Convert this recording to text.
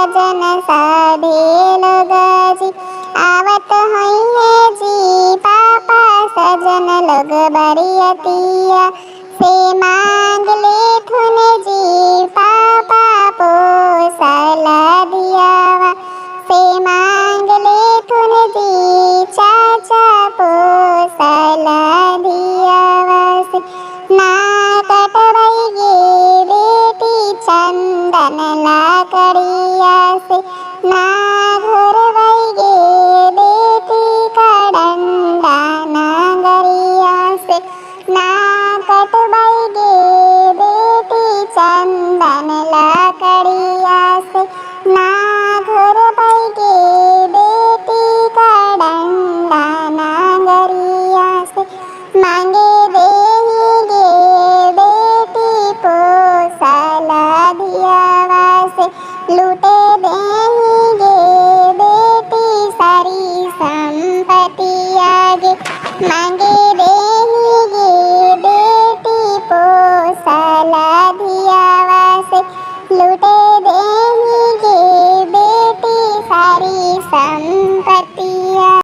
सजन सभे लोग जी आवत होइए जी पापा सजन लोग बरियतिया से मांग ले थुन जी पापा पोसल दियावा से मांग ले थुन जी चाचा पोसल दियावा से ना कटवई गे बेटी चंदन लाकड़िया से ना घुरवई गे बेटी कड़ंडा नागरिया से ना कटवई गे बेटी चंदन लाकड़ी